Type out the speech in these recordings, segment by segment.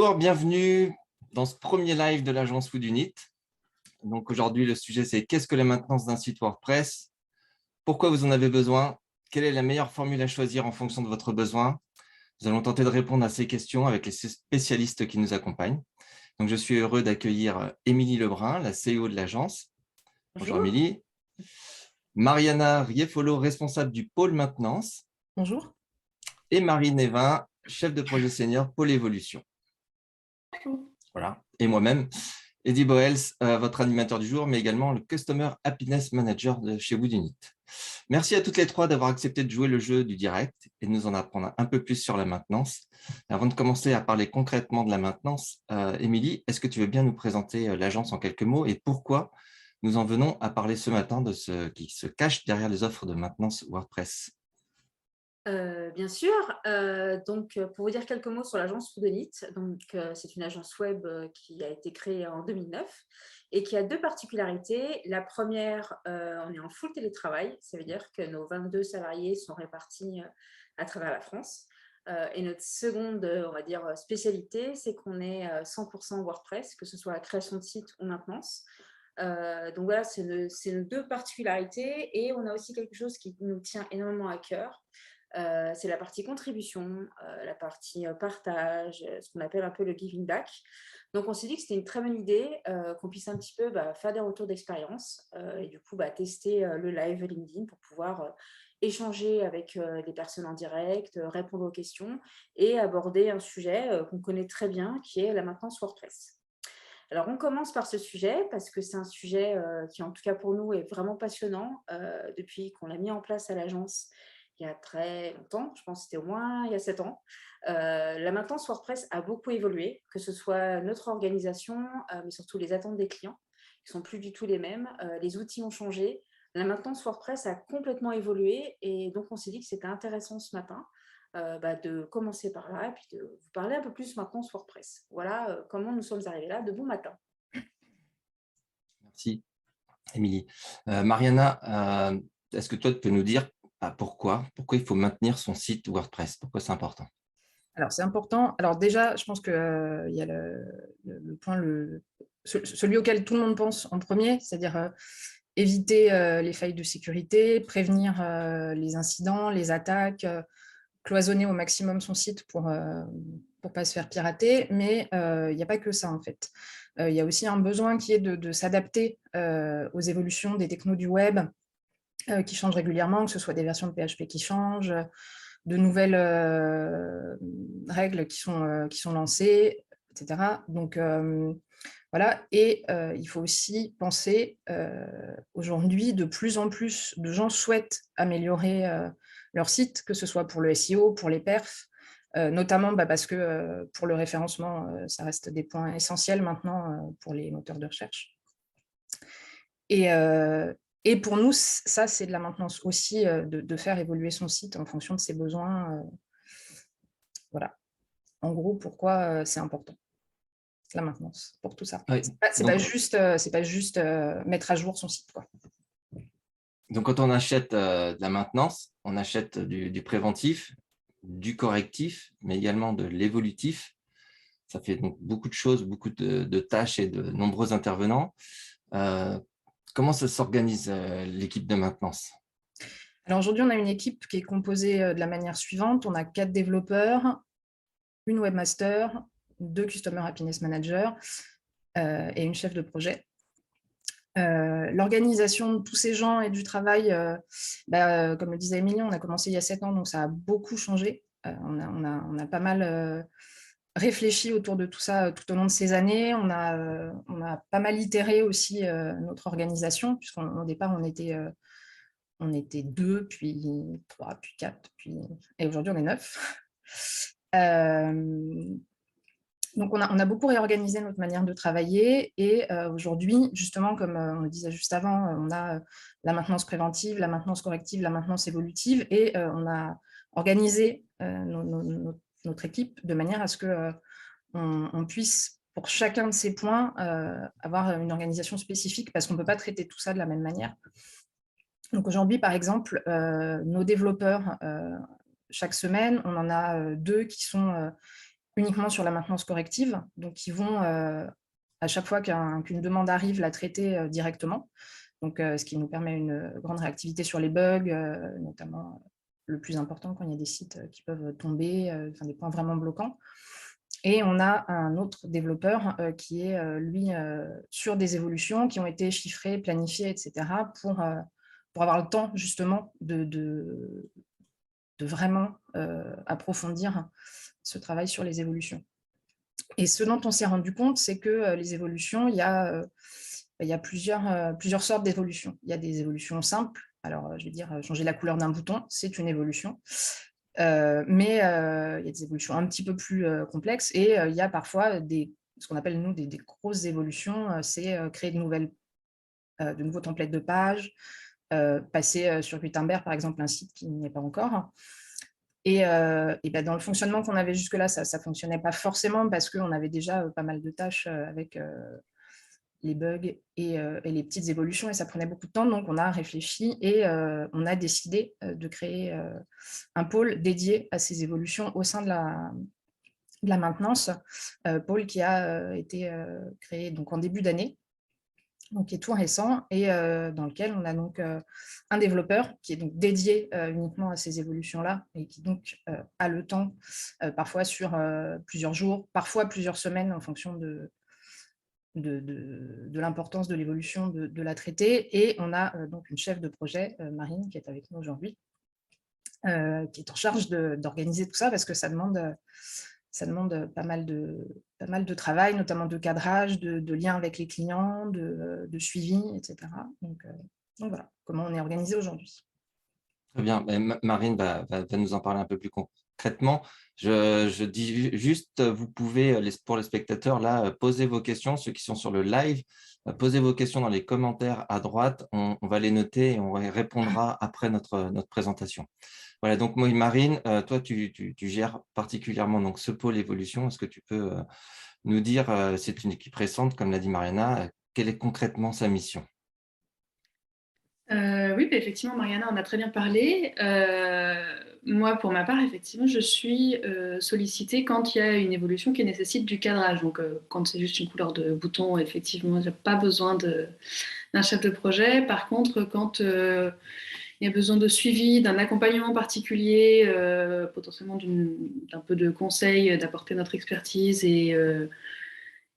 Bonjour, bienvenue dans ce premier live de l'agence Woodunit. Donc aujourd'hui, le sujet c'est qu'est-ce que la maintenance d'un site WordPress? Pourquoi vous en avez besoin? Quelle est la meilleure formule à choisir en fonction de votre besoin? Nous allons tenter de répondre à ces questions avec les spécialistes qui nous accompagnent. Donc je suis heureux d'accueillir Émilie Lebrun, la CEO de l'agence. Bonjour Bonjour. Émilie. Mariana Riefolo, responsable du pôle maintenance. Bonjour. Et Marie Névin, chef de projet senior pôle évolution. Voilà. Et moi-même, Eddie Boels, votre animateur du jour, mais également le Customer Happiness Manager de chez Woodunit. Merci à toutes les trois d'avoir accepté de jouer le jeu du direct et de nous en apprendre un peu plus sur la maintenance. Avant de commencer à parler concrètement de la maintenance, Émilie, est-ce que tu veux bien nous présenter l'agence en quelques mots et pourquoi nous en venons à parler ce matin de ce qui se cache derrière les offres de maintenance WordPress? Bien sûr. Pour vous dire quelques mots sur l'agence Woodunit, c'est une agence web qui a été créée en 2009 et qui a deux particularités. La première, on est en full télétravail, ça veut dire que nos 22 salariés sont répartis à travers la France. Et notre seconde, on va dire, spécialité, c'est qu'on est 100% WordPress, que ce soit la création de site ou maintenance. Donc voilà, c'est nos deux particularités. Et on a aussi quelque chose qui nous tient énormément à cœur. C'est la partie contribution, la partie partage, ce qu'on appelle un peu le giving back. Donc, on s'est dit que c'était une très bonne idée qu'on puisse un petit peu faire des retours d'expérience et du coup tester le live LinkedIn pour pouvoir échanger avec des personnes en direct, répondre aux questions et aborder un sujet qu'on connaît très bien qui est la maintenance WordPress. Alors, on commence par ce sujet parce que c'est un sujet qui, en tout cas pour nous, est vraiment passionnant depuis qu'on l'a mis en place à l'agence il y a très longtemps, je pense que c'était au moins il y a 7 ans. La maintenance WordPress a beaucoup évolué, que ce soit notre organisation, mais surtout les attentes des clients, qui ne sont plus du tout les mêmes. Les outils ont changé. La maintenance WordPress a complètement évolué et donc on s'est dit que c'était intéressant ce matin de commencer par là et puis de vous parler un peu plus maintenance WordPress. Voilà comment nous sommes arrivés là de bon matin. Merci, Émilie. Mariana, est-ce que toi, tu peux nous dire pourquoi il faut maintenir son site WordPress? Pourquoi c'est important? Alors, c'est important. Alors déjà, je pense qu'il y a le point, celui auquel tout le monde pense en premier, c'est-à-dire éviter les failles de sécurité, prévenir les incidents, les attaques, cloisonner au maximum son site pour pas se faire pirater. Mais il n'y a pas que ça, en fait. Il y a aussi un besoin qui est de s'adapter aux évolutions des technos du web qui changent régulièrement, que ce soit des versions de PHP qui changent, de nouvelles règles qui sont lancées, etc. Donc, voilà. Et il faut aussi penser, aujourd'hui, de plus en plus de gens souhaitent améliorer leur site, que ce soit pour le SEO, pour les perfs, notamment parce que pour le référencement, ça reste des points essentiels maintenant pour les moteurs de recherche. Et pour nous, ça, c'est de la maintenance aussi, de faire évoluer son site en fonction de ses besoins. Voilà. En gros, pourquoi c'est important, la maintenance, pour tout ça. Oui, c'est pas juste mettre à jour son site, quoi. Donc, quand on achète de la maintenance, on achète du préventif, du correctif, mais également de l'évolutif. Ça fait donc beaucoup de choses, beaucoup de tâches et de nombreux intervenants. Comment ça s'organise l'équipe de maintenance? Alors aujourd'hui, on a une équipe qui est composée de la manière suivante. On a 4 développeurs, une webmaster, 2 Customer Happiness Managers et une chef de projet. L'organisation de tous ces gens et du travail, comme le disait Émilie, on a commencé il y a 7 ans, donc ça a beaucoup changé. On a pas mal réfléchi autour de tout ça tout au long de ces années. On a pas mal itéré aussi notre organisation, puisqu'au départ, on était 2, puis 3, puis 4, et aujourd'hui, on est 9. Donc, on a beaucoup réorganisé notre manière de travailler et aujourd'hui, justement, comme on le disait juste avant, on a la maintenance préventive, la maintenance corrective, la maintenance évolutive et on a organisé notre équipe de manière à ce qu'on puisse, pour chacun de ces points, avoir une organisation spécifique parce qu'on ne peut pas traiter tout ça de la même manière. Donc aujourd'hui, par exemple, nos développeurs, chaque semaine, on en a 2 qui sont uniquement sur la maintenance corrective. Donc, ils vont, à chaque fois qu'une demande arrive, la traiter directement. Donc, ce qui nous permet une grande réactivité sur les bugs, notamment le plus important quand il y a des sites qui peuvent tomber, des points vraiment bloquants. Et on a un autre développeur qui est, lui, sur des évolutions qui ont été chiffrées, planifiées, etc., pour avoir le temps, justement, de vraiment approfondir ce travail sur les évolutions. Et ce dont on s'est rendu compte, c'est que les évolutions, il y a plusieurs sortes d'évolutions. Il y a des évolutions simples. Alors, je vais dire, changer la couleur d'un bouton, c'est une évolution. Mais il y a des évolutions un petit peu plus complexes et il y a parfois ce qu'on appelle, nous, des grosses évolutions. C'est créer de nouveaux templates de pages, passer sur Gutenberg, par exemple, un site qui n'y est pas encore. Et dans le fonctionnement qu'on avait jusque-là, ça ne fonctionnait pas forcément parce qu'on avait déjà pas mal de tâches avec les bugs et les petites évolutions, et ça prenait beaucoup de temps. Donc, on a réfléchi et on a décidé de créer un pôle dédié à ces évolutions au sein de la maintenance, pôle qui a été créé donc, en début d'année, donc qui est tout récent, et dans lequel on a donc un développeur qui est donc dédié uniquement à ces évolutions-là et qui donc a le temps, parfois sur plusieurs jours, parfois plusieurs semaines en fonction de l'importance de l'évolution de la traiter. Et on a donc une chef de projet, Marine, qui est avec nous aujourd'hui, qui est en charge d'organiser tout ça parce que ça demande pas mal de travail, notamment de cadrage, de lien avec les clients, de suivi, etc. Donc voilà comment on est organisé aujourd'hui. Très bien. Marine va nous en parler un peu plus concrètement. Je dis juste, vous pouvez, pour les spectateurs, là, poser vos questions, ceux qui sont sur le live, posez vos questions dans les commentaires à droite. On va les noter et on répondra après notre présentation. Voilà, donc moi, Marine, toi, tu gères particulièrement donc, ce pôle évolution. Est-ce que tu peux nous dire, c'est une équipe récente, comme l'a dit Mariana, quelle est concrètement sa mission? Oui, effectivement, Mariana en a très bien parlé. Moi, pour ma part, effectivement, je suis sollicitée quand il y a une évolution qui nécessite du cadrage. Donc, quand c'est juste une couleur de bouton, effectivement, il n'y a pas besoin d'un chef de projet. Par contre, quand il y a besoin de suivi, d'un accompagnement particulier, potentiellement d'un peu de conseil, d'apporter notre expertise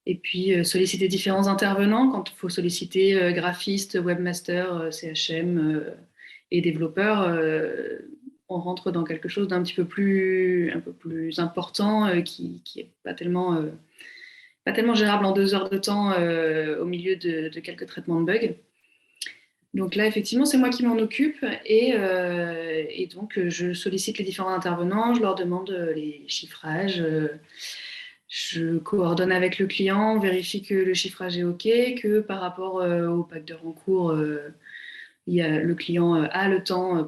et puis solliciter différents intervenants quand il faut solliciter graphistes, webmasters, CHM et développeurs. On rentre dans quelque chose d'un un peu plus important qui n'est pas tellement gérable en 2 heures de temps au milieu de quelques traitements de bugs. Donc là, effectivement, c'est moi qui m'en occupe et donc je sollicite les différents intervenants, je leur demande les chiffrages. Je coordonne avec le client, vérifie que le chiffrage est OK, que par rapport au pack d'heures en cours, le client a le temps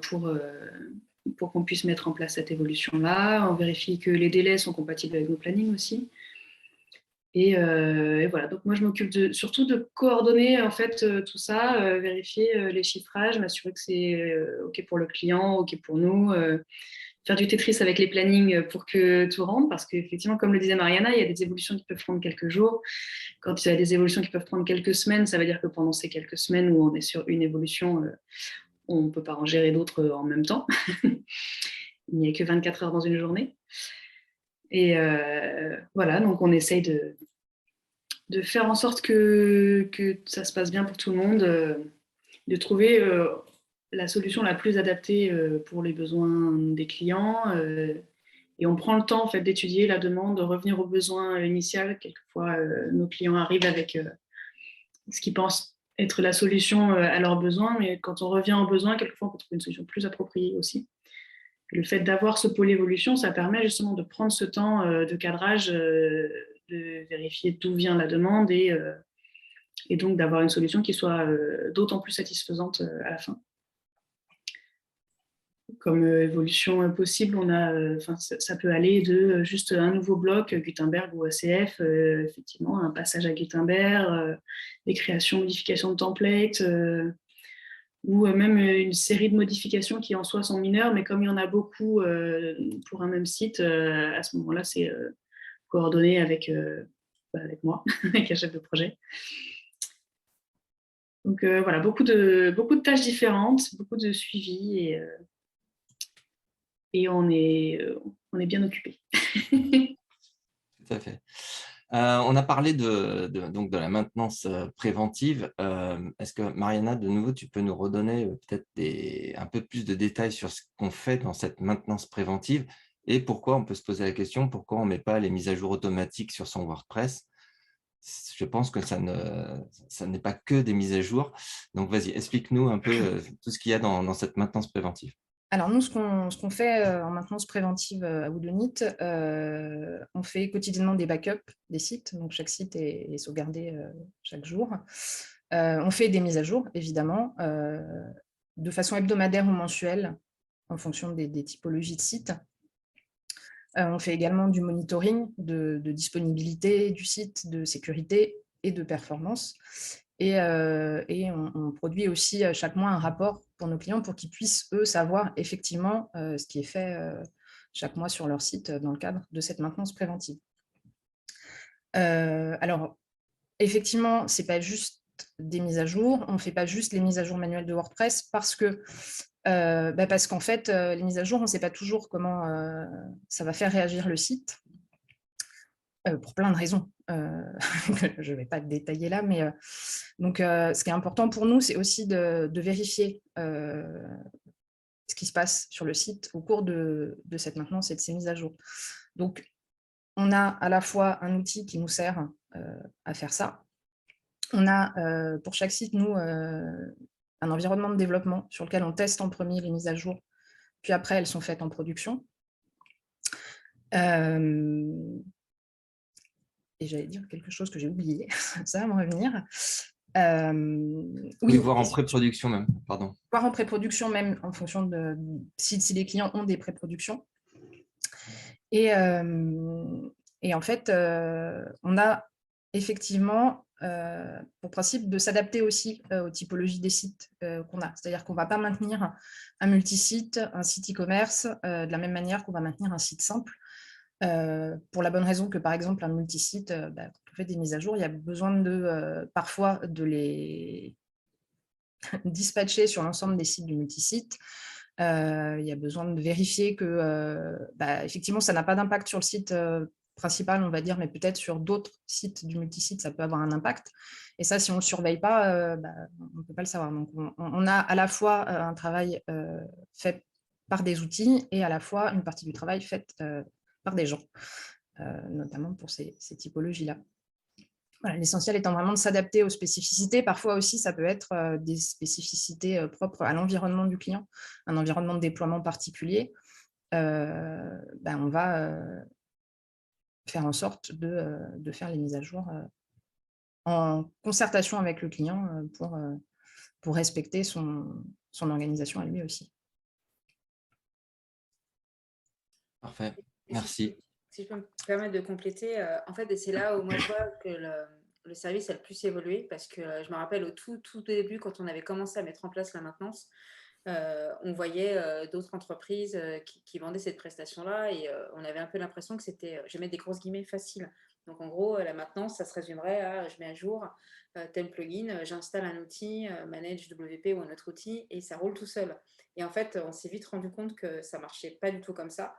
pour qu'on puisse mettre en place cette évolution-là. On vérifie que les délais sont compatibles avec nos plannings aussi. Et voilà, donc moi je m'occupe surtout de coordonner en fait tout ça, vérifier les chiffrages, m'assurer que c'est OK pour le client, OK pour nous, faire du Tetris avec les plannings pour que tout rentre, parce qu'effectivement, comme le disait Mariana, il y a des évolutions qui peuvent prendre quelques jours. Quand il y a des évolutions qui peuvent prendre quelques semaines, ça veut dire que pendant ces quelques semaines où on est sur une évolution, on ne peut pas en gérer d'autres en même temps. Il n'y a que 24 heures dans une journée. Et voilà, donc on essaye de faire en sorte que ça se passe bien pour tout le monde, de trouver la solution la plus adaptée pour les besoins des clients. Et on prend le temps en fait, d'étudier la demande, de revenir aux besoins initiaux. Quelquefois, nos clients arrivent avec ce qu'ils pensent être la solution à leurs besoins, mais quand on revient aux besoins, quelquefois on peut trouver une solution plus appropriée aussi. Le fait d'avoir ce pôle évolution, ça permet justement de prendre ce temps de cadrage, de vérifier d'où vient la demande et donc d'avoir une solution qui soit d'autant plus satisfaisante à la fin. Comme évolution possible, on a, ça peut aller de juste un nouveau bloc Gutenberg ou ACF, effectivement, un passage à Gutenberg, des créations, modifications de templates, ou même une série de modifications qui en soi sont mineures, mais comme il y en a beaucoup pour un même site, à ce moment-là, c'est coordonné avec moi, avec un chef de projet. Donc voilà, beaucoup de tâches différentes, beaucoup de suivi et on est bien occupé. Tout à fait. On a parlé donc de la maintenance préventive. Est-ce que, Mariana, de nouveau, tu peux nous redonner peut-être un peu plus de détails sur ce qu'on fait dans cette maintenance préventive et pourquoi, on peut se poser la question, pourquoi on ne met pas les mises à jour automatiques sur son WordPress? Je pense que ça n'est pas que des mises à jour. Donc, vas-y, explique-nous un peu tout ce qu'il y a dans cette maintenance préventive. Alors nous, ce qu'on fait en maintenance préventive à Woodonit, on fait quotidiennement des backups des sites, donc chaque site est sauvegardé chaque jour. On fait des mises à jour, évidemment, de façon hebdomadaire ou mensuelle, en fonction des typologies de sites. On fait également du monitoring de disponibilité du site, de sécurité et de performance. Et on produit aussi chaque mois un rapport pour nos clients pour qu'ils puissent, eux, savoir effectivement ce qui est fait chaque mois sur leur site dans le cadre de cette maintenance préventive. Alors, effectivement, ce n'est pas juste des mises à jour. On ne fait pas juste les mises à jour manuelles de WordPress parce qu'en fait, les mises à jour, on ne sait pas toujours comment ça va faire réagir le site. Pour plein de raisons que je ne vais pas détailler là, mais donc ce qui est important pour nous, c'est aussi de vérifier ce qui se passe sur le site au cours de cette maintenance et de ces mises à jour. Donc, on a à la fois un outil qui nous sert à faire ça. On a pour chaque site, nous, un environnement de développement sur lequel on teste en premier les mises à jour, puis après, elles sont faites en production. Et j'allais dire quelque chose que j'ai oublié, ça va me revenir. Oui, voire en pré-production même, pardon. Voire en pré-production même, en fonction de si les clients ont des pré-productions. Et en fait, on a effectivement pour principe de s'adapter aussi aux typologies des sites qu'on a. C'est-à-dire qu'on ne va pas maintenir un multisite, un site e-commerce de la même manière qu'on va maintenir un site simple. Pour la bonne raison que, par exemple, un multisite, quand on fait des mises à jour, il y a besoin parfois de les dispatcher sur l'ensemble des sites du multisite. Il y a besoin de vérifier que, effectivement, ça n'a pas d'impact sur le site principal, on va dire, mais peut-être sur d'autres sites du multisite, ça peut avoir un impact. Et ça, si on ne le surveille pas, on ne peut pas le savoir. Donc, on a à la fois un travail fait par des outils et à la fois une partie du travail faite par des gens, notamment pour ces typologies-là. Voilà, l'essentiel étant vraiment de s'adapter aux spécificités. Parfois aussi, ça peut être des spécificités propres à l'environnement du client, un environnement de déploiement particulier. On va faire en sorte de faire les mises à jour en concertation avec le client pour respecter son organisation à lui aussi. Parfait, merci. Si je peux me permettre de compléter, en fait, c'est là où moi je vois que le service a le plus évolué parce que je me rappelle au tout début, quand on avait commencé à mettre en place la maintenance, on voyait d'autres entreprises qui vendaient cette prestation-là et on avait un peu l'impression que c'était, je vais mettre des grosses guillemets, facile. Donc en gros, la maintenance, ça se résumerait à je mets à jour tel plugin, j'installe un outil, Manage WP ou un autre outil et ça roule tout seul. Et en fait, on s'est vite rendu compte que ça marchait pas du tout comme ça.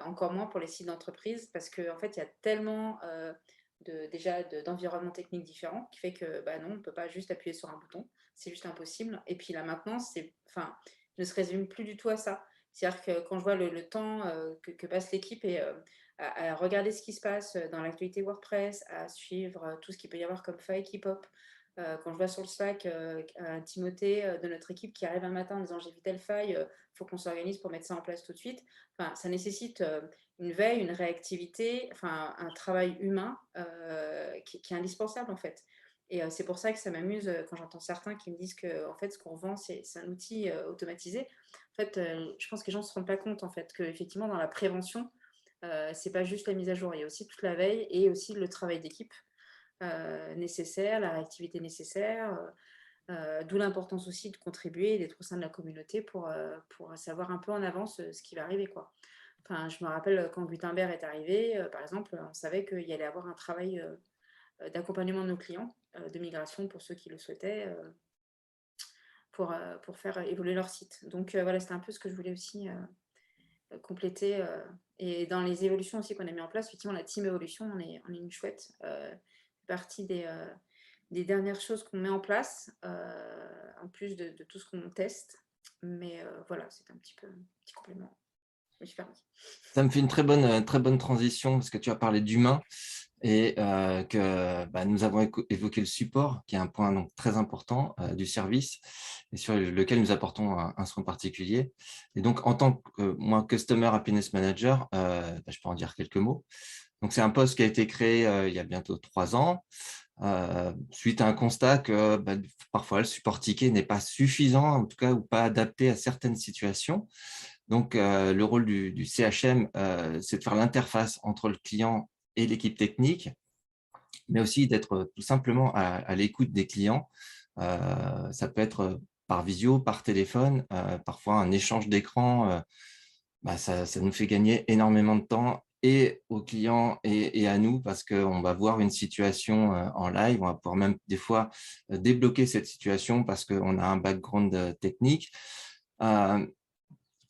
Encore moins pour les sites d'entreprise, parce qu'en fait, il y a tellement d'environnements techniques différents qui fait que non, on ne peut pas juste appuyer sur un bouton, c'est juste impossible. Et puis la maintenance, ne se résume plus du tout à ça. C'est-à-dire que quand je vois le temps que passe l'équipe et à regarder ce qui se passe dans l'actualité WordPress, à suivre tout ce qu'il peut y avoir comme faille qui pop, quand je vois sur le Slack Timothée de notre équipe qui arrive un matin en disant j'ai vu telle faille, faut qu'on s'organise pour mettre ça en place tout de suite. Enfin, ça nécessite une veille, une réactivité, enfin un travail humain qui est indispensable en fait. Et c'est pour ça que ça m'amuse quand j'entends certains qui me disent que en fait ce qu'on vend c'est un outil automatisé. En fait, je pense que les gens ne se rendent pas compte en fait que effectivement dans la prévention, c'est pas juste la mise à jour, il y a aussi toute la veille et aussi le travail d'équipe nécessaire, la réactivité nécessaire. D'où l'importance aussi de contribuer et d'être au sein de la communauté pour savoir un peu en avance ce qui va arriver, quoi. Enfin, je me rappelle quand Gutenberg est arrivé, par exemple, on savait qu'il y allait avoir un travail d'accompagnement de nos clients, de migration pour ceux qui le souhaitaient, pour faire évoluer leur site. Donc voilà, c'était un peu ce que je voulais aussi compléter. Et dans les évolutions aussi qu'on a mis en place, effectivement, la team évolution, on est une chouette partie des dernières choses qu'on met en place, en plus de tout ce qu'on teste. Mais voilà, c'est un petit peu un petit complément. Je me suis permis. Ça me fait une très bonne transition parce que tu as parlé d'humain et que nous avons évoqué le support, qui est un point donc, très important du service et sur lequel nous apportons un soin particulier. Et donc, en tant que moi, Customer Happiness Manager, je peux en dire quelques mots. Donc, c'est un poste qui a été créé il y a bientôt 3 ans, suite à un constat que parfois le support ticket n'est pas suffisant, en tout cas, ou pas adapté à certaines situations. Donc, le rôle du CHM, c'est de faire l'interface entre le client et l'équipe technique, mais aussi d'être tout simplement à l'écoute des clients. Ça peut être par visio, par téléphone, parfois un échange d'écran, ça nous fait gagner énormément de temps et aux clients et à nous parce qu'on va voir une situation en live, on va pouvoir même des fois débloquer cette situation parce qu'on a un background technique.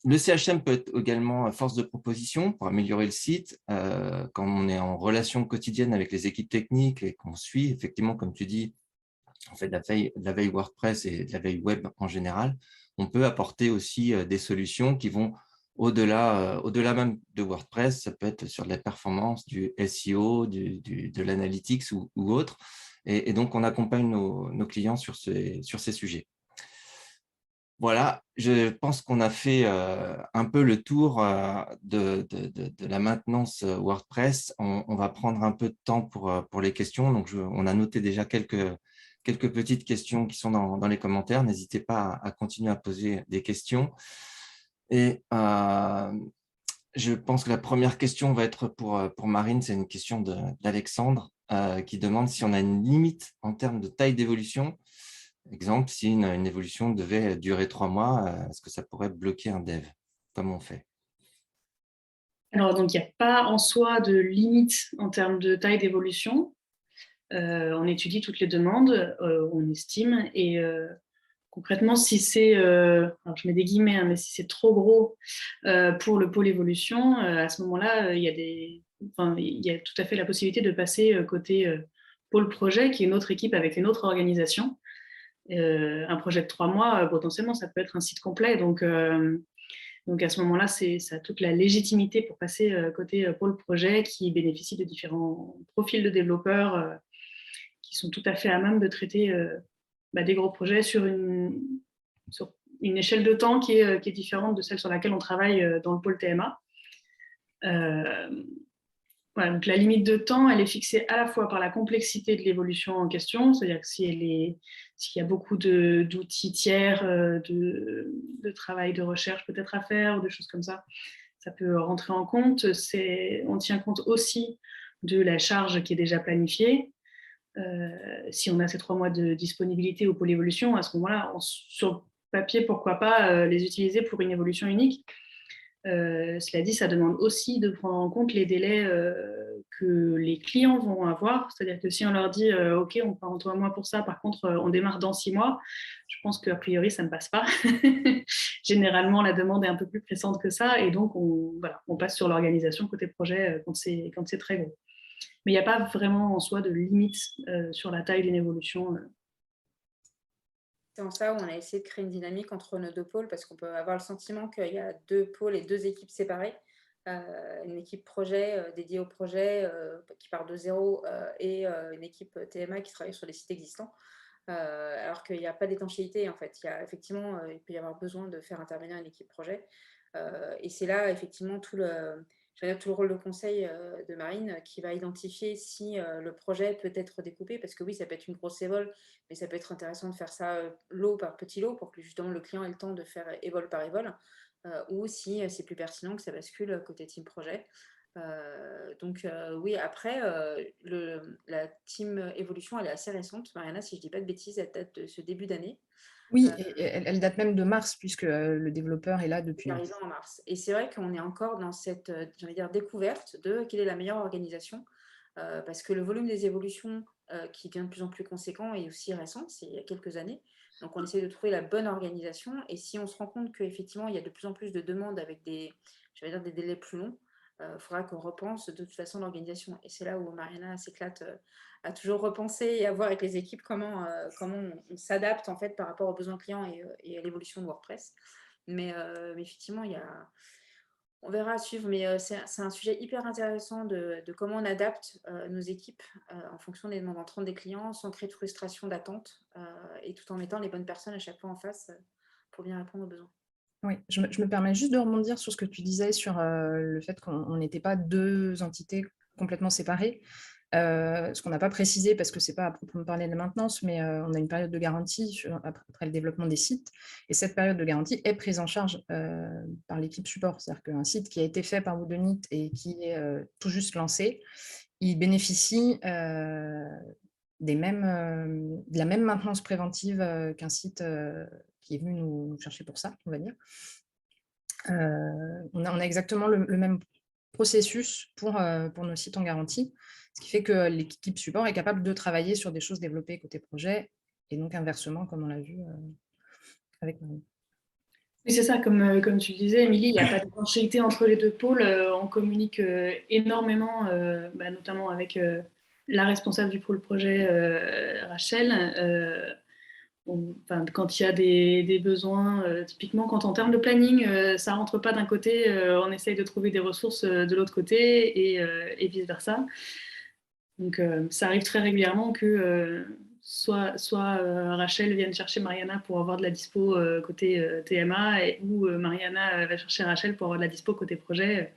Le CHM peut être également force de proposition pour améliorer le site quand on est en relation quotidienne avec les équipes techniques et qu'on suit, effectivement, comme tu dis, on fait de la veille WordPress et de la veille web en général. On peut apporter aussi des solutions qui vont au-delà même de WordPress. Ça peut être sur de la performance, du SEO, de l'analytics ou autre. Et donc, on accompagne nos clients sur ces sujets. Voilà, je pense qu'on a fait un peu le tour de la maintenance WordPress. On va prendre un peu de temps pour les questions. Donc, on a noté déjà quelques petites questions qui sont dans les commentaires. N'hésitez pas à continuer à poser des questions. Et je pense que la première question va être pour Marine. C'est une question d'Alexandre qui demande si on a une limite en termes de taille d'évolution. Exemple, si une évolution devait durer 3 mois, est-ce que ça pourrait bloquer un dev? Comment on fait? Alors, donc, il n'y a pas en soi de limite en termes de taille d'évolution. On étudie toutes les demandes, on estime, et concrètement, si c'est, alors je mets des guillemets, hein, mais si c'est trop gros pour le pôle évolution, à ce moment-là, il y a tout à fait la possibilité de passer côté pôle projet, qui est une autre équipe avec une autre organisation. Un projet de 3 mois, potentiellement, ça peut être un site complet. Donc à ce moment-là, ça a toute la légitimité pour passer côté pôle projet qui bénéficie de différents profils de développeurs qui sont tout à fait à même de traiter des gros projets sur une échelle de temps qui est différente de celle sur laquelle on travaille dans le pôle TMA. Voilà, donc la limite de temps, elle est fixée à la fois par la complexité de l'évolution en question, c'est-à-dire que s'il y a beaucoup d'outils tiers, de travail de recherche peut-être à faire, ou des choses comme ça peut rentrer en compte. On tient compte aussi de la charge qui est déjà planifiée. Si on a ces 3 mois de disponibilité au pôle évolution, à ce moment-là, sur papier, pourquoi pas les utiliser pour une évolution unique. Cela dit, ça demande aussi de prendre en compte les délais que les clients vont avoir. C'est-à-dire que si on leur dit OK, on part en 3 mois pour ça, par contre, on démarre dans 6 mois, je pense qu'a priori, ça ne passe pas. Généralement, la demande est un peu plus pressante que ça. Et donc, on passe sur l'organisation côté projet quand c'est très gros. Mais il n'y a pas vraiment en soi de limite sur la taille d'une évolution. C'est en ça où on a essayé de créer une dynamique entre nos deux pôles parce qu'on peut avoir le sentiment qu'il y a 2 pôles et 2 équipes séparées. Une équipe projet dédiée au projet qui part de zéro et une équipe TMA qui travaille sur les sites existants. Alors qu'il n'y a pas d'étanchéité en fait. Effectivement, il peut y avoir besoin de faire intervenir une équipe projet. Et c'est là effectivement tout le rôle de conseil de Marine qui va identifier si le projet peut être découpé, parce que oui, ça peut être une grosse évol, mais ça peut être intéressant de faire ça lot par petit lot pour que justement le client ait le temps de faire évol par évol, ou si c'est plus pertinent que ça bascule côté team projet. Donc oui, après, la team évolution, elle est assez récente. Mariana, si je ne dis pas de bêtises, elle date de ce début d'année. Oui, et elle date même de mars, puisque le développeur est là depuis mars. Arrivé en mars. Et c'est vrai qu'on est encore dans cette découverte de quelle est la meilleure organisation, parce que le volume des évolutions qui devient de plus en plus conséquent est aussi récent, c'est il y a quelques années. Donc, on essaie de trouver la bonne organisation. Et si on se rend compte qu'effectivement, il y a de plus en plus de demandes avec des délais plus longs, il faudra qu'on repense de toute façon l'organisation. Et c'est là où Mariana s'éclate à toujours repenser et à voir avec les équipes comment on s'adapte en fait par rapport aux besoins clients et à l'évolution de WordPress. Mais effectivement, on verra à suivre, mais c'est un sujet hyper intéressant de comment on adapte nos équipes en fonction des demandes entrantes des clients, sans créer de frustration, d'attente, et tout en mettant les bonnes personnes à chaque fois en face pour bien répondre aux besoins. Oui, je me permets juste de rebondir sur ce que tu disais sur le fait qu'on n'était pas deux entités complètement séparées. Ce qu'on n'a pas précisé, parce que ce n'est pas à proprement parler de maintenance, mais on a une période de garantie après le développement des sites. Et cette période de garantie est prise en charge par l'équipe support. C'est-à-dire qu'un site qui a été fait par Whodunit et qui est tout juste lancé, il bénéficie de la même maintenance préventive qu'un site qui est venu nous chercher pour ça, on va dire. On a exactement le même processus pour nos sites en garantie, ce qui fait que l'équipe support est capable de travailler sur des choses développées côté projet, et donc inversement, comme on l'a vu avec Marie. Oui, c'est ça, comme tu disais, Émilie, il n'y a pas d'étanchéité entre les deux pôles. On communique énormément, notamment avec la responsable du pôle projet, Rachel. Quand il y a des besoins, typiquement quand en termes de planning, ça ne rentre pas d'un côté, on essaye de trouver des ressources de l'autre côté et vice-versa. Donc ça arrive très régulièrement que soit Rachel vienne chercher Mariana pour avoir de la dispo côté TMA, ou Mariana va chercher Rachel pour avoir de la dispo côté projet.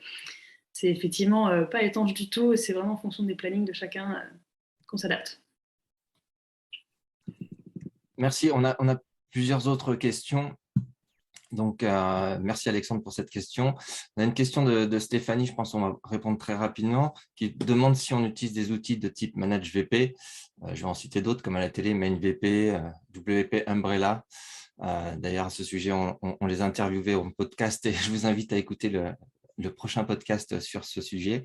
C'est effectivement pas étanche du tout, et c'est vraiment en fonction des plannings de chacun qu'on s'adapte. Merci. On a plusieurs autres questions. Donc, merci Alexandre pour cette question. On a une question de Stéphanie, je pense qu'on va répondre très rapidement, qui demande si on utilise des outils de type Manage VP. Je vais en citer d'autres comme à la télé, MainVP, WP Umbrella. D'ailleurs, à ce sujet, on les a interviewés en podcast et je vous invite à écouter le prochain podcast sur ce sujet.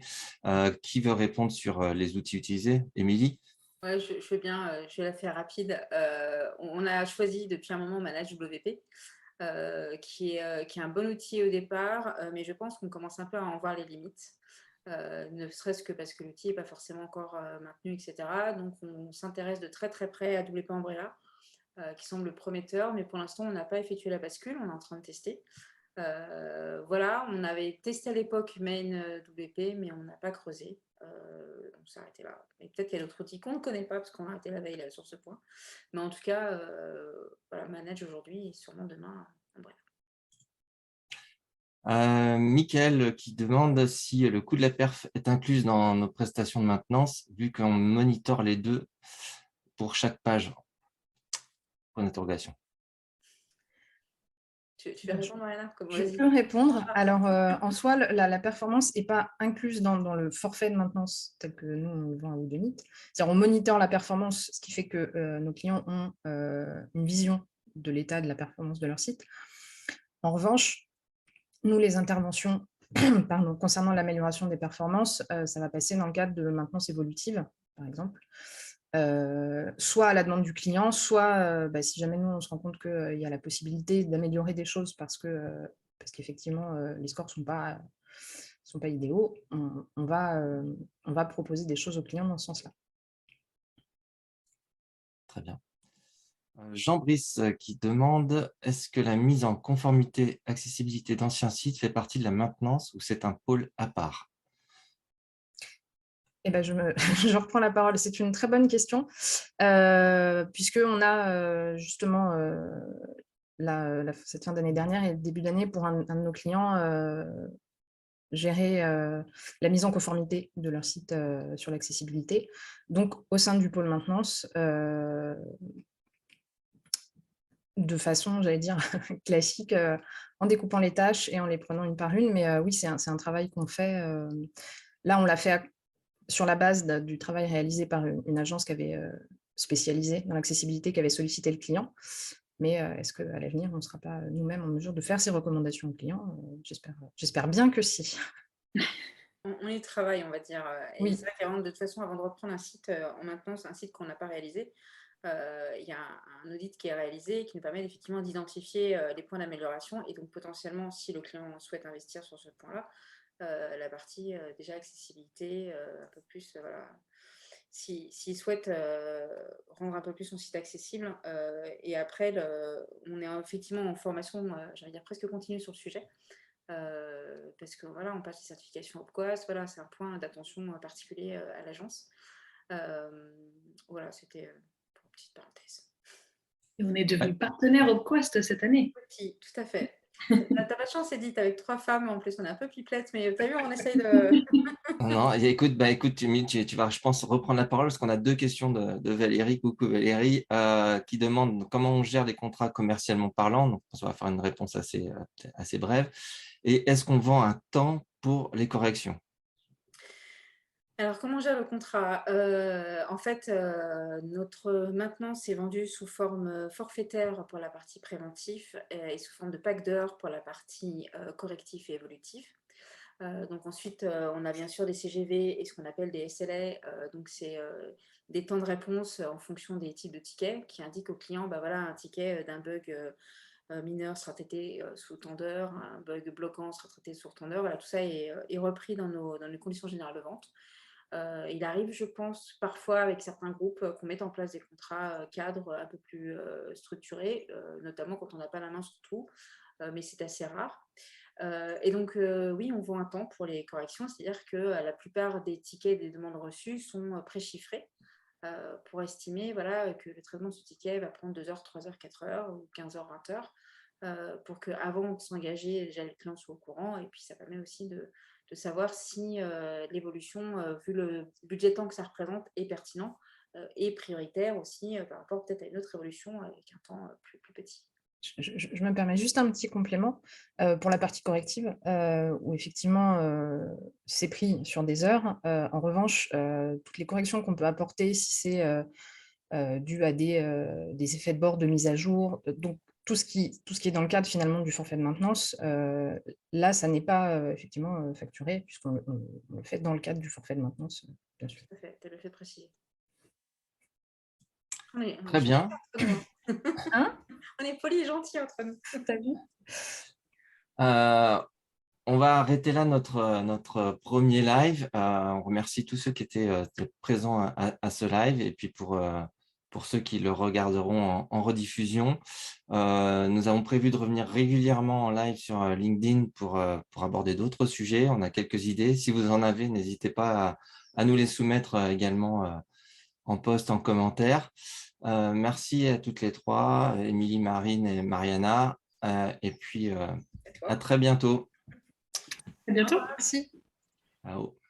Qui veut répondre sur les outils utilisés? Émilie? Ouais, je veux bien, je vais la faire rapide. On a choisi depuis un moment Manage WP, qui est un bon outil au départ, mais je pense qu'on commence un peu à en voir les limites, ne serait-ce que parce que l'outil n'est pas forcément encore maintenu, etc. Donc, on s'intéresse de très très près à WP Umbrella, qui semble prometteur, mais pour l'instant, on n'a pas effectué la bascule, on est en train de tester. Voilà, on avait testé à l'époque Main WP, mais on n'a pas creusé. Donc, ça a arrêté là. Et peut-être qu'il y a d'autres outils qu'on ne connaît pas, parce qu'on a arrêté la veille là, sur ce point. Mais en tout cas, voilà, Manage aujourd'hui et sûrement demain. Bref. Michael qui demande si le coût de la perf est inclus dans nos prestations de maintenance, vu qu'on monitore les deux pour chaque page. Point d'interrogation. Tu veux répondre, Mariana? Je peux répondre. Alors, en soi, la performance n'est pas incluse dans le forfait de maintenance tel que nous, on le vend à Whodunit. C'est-à-dire, on monitore la performance, ce qui fait que nos clients ont une vision de l'état de la performance de leur site. En revanche, nous, les interventions concernant l'amélioration des performances, ça va passer dans le cadre de maintenance évolutive, par exemple. Soit à la demande du client, soit si jamais nous on se rend compte qu'il y a la possibilité d'améliorer des choses parce qu'effectivement les scores sont pas idéaux, on va proposer des choses aux clients dans ce sens-là. Très bien. Jean-Brice qui demande, est-ce que la mise en conformité accessibilité d'anciens sites fait partie de la maintenance ou c'est un pôle à part? Eh ben, je reprends la parole. C'est une très bonne question, puisqu'on a justement, cette fin d'année dernière et début d'année, pour un de nos clients, gérer la mise en conformité de leur site sur l'accessibilité. Donc, au sein du pôle maintenance, de façon, j'allais dire, classique, en découpant les tâches et en les prenant une par une. Mais oui, c'est un travail qu'on fait. Là, on l'a fait sur la base du travail réalisé par une agence qui avait spécialisée dans l'accessibilité, qui avait sollicité le client. Mais est-ce qu'à l'avenir, on ne sera pas nous-mêmes en mesure de faire ces recommandations aux clients? J'espère bien que si. On y travaille, on va dire. Et Oui. c'est vrai qu'avant, de toute façon, avant de reprendre un site en maintenance, un site qu'on n'a pas réalisé, il y a un audit qui est réalisé qui nous permet effectivement d'identifier les points d'amélioration. Et donc, potentiellement, si le client souhaite investir sur ce point-là, la partie déjà accessibilité, un peu plus, voilà. S'il souhaite rendre un peu plus son site accessible, et après, on est effectivement en formation, j'allais dire presque continue sur le sujet. Parce que voilà, on passe les certifications OPQUAS, voilà, c'est un point d'attention particulier à l'agence. Voilà, c'était pour une petite parenthèse. Et on est devenu partenaire OPQUAS cette année. Oui, tout à fait. T'as pas de chance, Edith, avec 3 femmes, en plus on est un peu pipelettes, mais t'as vu, on essaye de… Non, et écoute, tu vas, je pense, reprendre la parole parce qu'on a 2 questions de Valérie. Coucou Valérie, qui demande comment on gère les contrats commercialement parlant. Donc, on va faire une réponse assez brève. Et est-ce qu'on vend un temps pour les corrections? Alors, comment on gère le contrat? En fait, notre maintenance est vendue sous forme forfaitaire pour la partie préventif et sous forme de pack d'heures pour la partie correctif et évolutif. Donc ensuite, on a bien sûr des CGV et ce qu'on appelle des SLA. Donc, c'est des temps de réponse en fonction des types de tickets qui indiquent au client, bah voilà, un ticket d'un bug mineur sera traité sous temps d'heure, un bug bloquant sera traité sous temps d'heure. Voilà, tout ça est repris dans les conditions générales de vente. Il arrive, je pense, parfois avec certains groupes qu'on mette en place des contrats cadres un peu plus structurés, notamment quand on n'a pas la main sur tout, mais c'est assez rare. Et donc, oui, on vend un temps pour les corrections, c'est-à-dire que la plupart des tickets des demandes reçues sont préchiffrés pour estimer voilà, que le traitement de ce ticket va prendre 2 heures, 3 heures, 4 heures ou 15 heures, 20 heures, pour qu'avant de s'engager, déjà les clients soient au courant. Et puis, ça permet aussi de savoir si l'évolution, vu le budget temps que ça représente, est pertinent et prioritaire aussi par rapport peut-être à une autre évolution avec un temps plus petit. Je me permets juste un petit complément pour la partie corrective, où effectivement, c'est pris sur des heures. En revanche, toutes les corrections qu'on peut apporter, si c'est dû à des effets de bord, de mise à jour, donc tout ce qui est dans le cadre finalement du forfait de maintenance, là, ça n'est pas effectivement facturé, puisqu'on le fait dans le cadre du forfait de maintenance, bien sûr. Tout à fait, tu as le fait préciser. Très bien. Hein? On est polis et gentils entre nous. T'as vu? On va arrêter là notre premier live. On remercie tous ceux qui étaient présents à ce live et puis pour ceux qui le regarderont en rediffusion. Nous avons prévu de revenir régulièrement en live sur LinkedIn pour aborder d'autres sujets. On a quelques idées. Si vous en avez, n'hésitez pas à nous les soumettre également en post, en commentaire. Merci à toutes les trois, Émilie, Marine et Mariana. Et puis, à très bientôt. À bientôt. Merci. Ciao.